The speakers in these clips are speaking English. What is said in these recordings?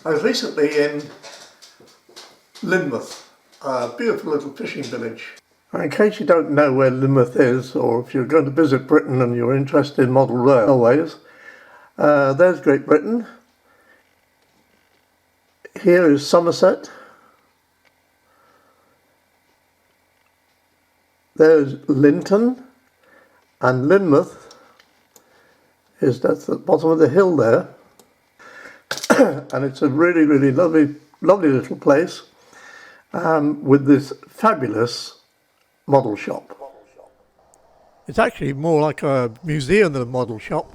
I was recently in Lynmouth, a beautiful little fishing village. In case you don't know where Lynmouth is, or if you're going to visit Britain and you're interested in model railways, there's Great Britain. Here is Somerset. There's Linton, and Lynmouth is at the bottom of the hill there. And it's a really, really lovely little place with this fabulous model shop. It's actually more like a museum than a model shop.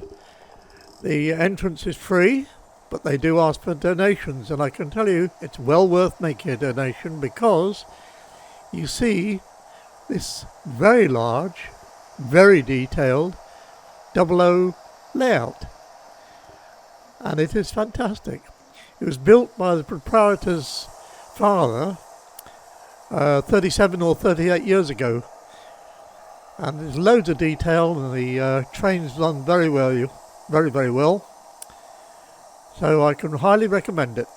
The entrance is free, but they do ask for donations, and I can tell you it's well worth making a donation because you see this very large, very detailed 00 layout, and it is fantastic. It was built by the proprietor's father 37 or 38 years ago, and there's loads of detail, and the train's done very well, very well, so I can highly recommend it.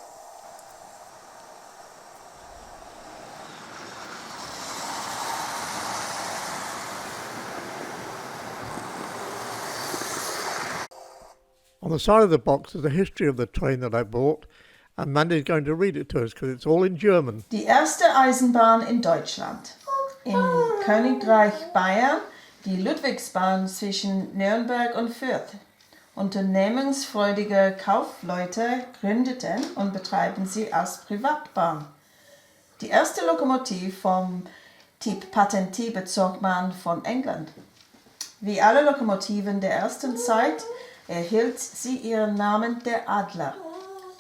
On the side of the box is a history of the train that I bought, and Mandy's going to read it to us because it's all in German. Die erste Eisenbahn in Deutschland. Im Königreich Bayern die Ludwigsbahn zwischen Nürnberg und Fürth. Unternehmensfreudige Kaufleute gründeten und betreiben sie als Privatbahn. Die erste Lokomotive vom Typ Patentie bezog man von England. Wie alle Lokomotiven der ersten Zeit erhielt sie ihren Namen der Adler.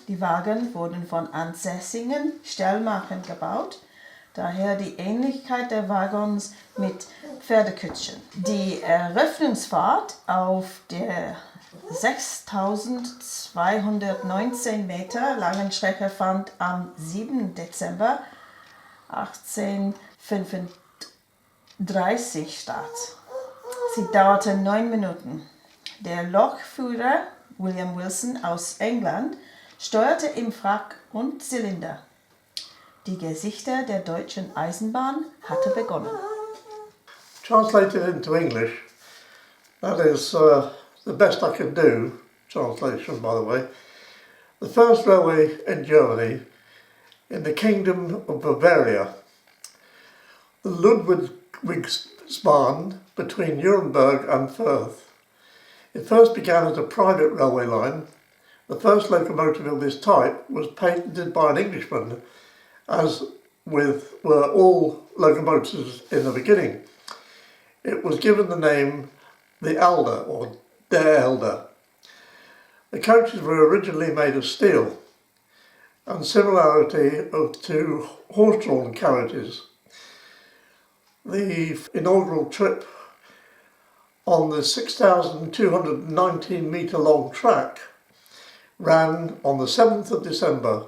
Die Wagen wurden von ansässigen Stellmachern gebaut, daher die Ähnlichkeit der Waggons mit Pferdekutschen. Die Eröffnungsfahrt auf der 6219 Meter langen Strecke fand am 7. Dezember 1835 statt. Sie dauerte 9 Minuten. Der Lokführer William Wilson aus England steuerte im Frack und Zylinder. Die Geschichte der deutschen Eisenbahn hatte begonnen. Translated into English, that is the best I can do, translation by the way. The first railway in Germany, in the Kingdom of Bavaria. The Ludwigsbahn between Nuremberg and Fürth. It first began as a private railway line. The first locomotive of this type was patented by an Englishman, as were all locomotives in the beginning. It was given the name the Alder, or Der Elder. The coaches were originally made of steel, and similarity to horse-drawn carriages. The inaugural trip on the 6,219 metre long track ran on the 7th of December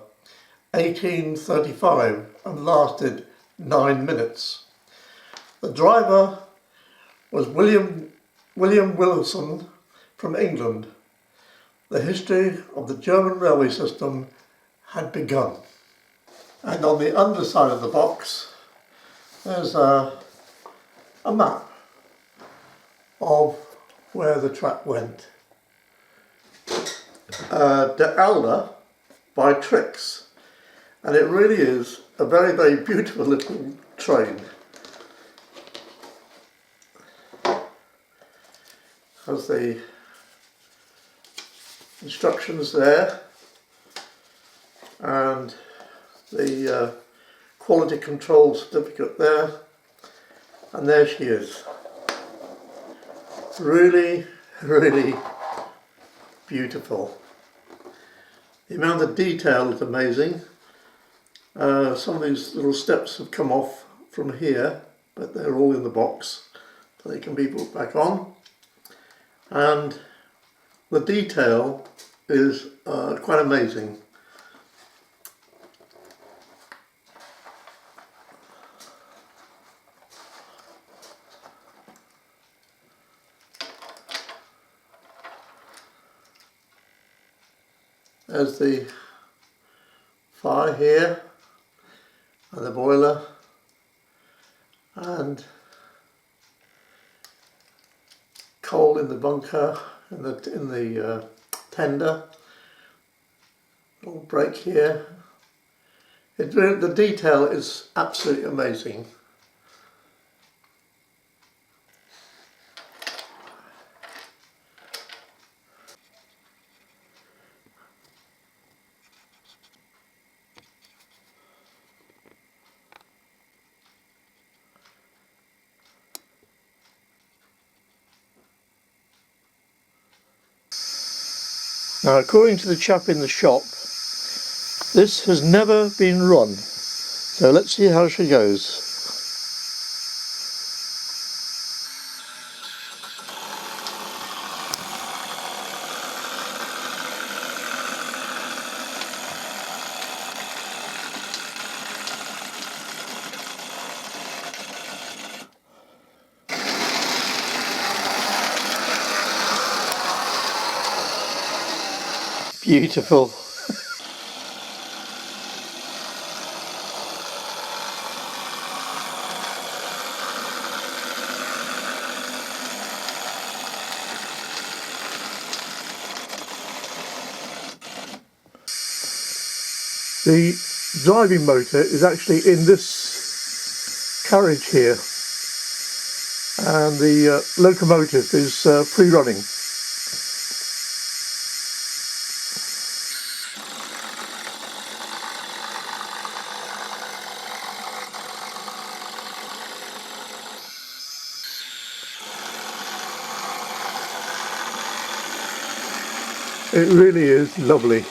1835 and lasted 9 minutes. The driver was William Wilson from England. The history of the German railway system had begun. And on the underside of the box there's a map of where the track went. Der Alder by Trix, and it really is a very, very beautiful little train. Has the instructions there and the quality control certificate there, and there she is. Really, really beautiful. The amount of detail is amazing. Some of these little steps have come off from here, but they're all in the box, so they can be put back on. And the detail is quite amazing. As the fire here and the boiler, and coal in the bunker, in the tender. Little break here. The detail is absolutely amazing. Now, according to the chap in the shop, this has never been run. So let's see how she goes. Beautiful. The driving motor is actually in this carriage here, and the locomotive is free-running. It really is lovely.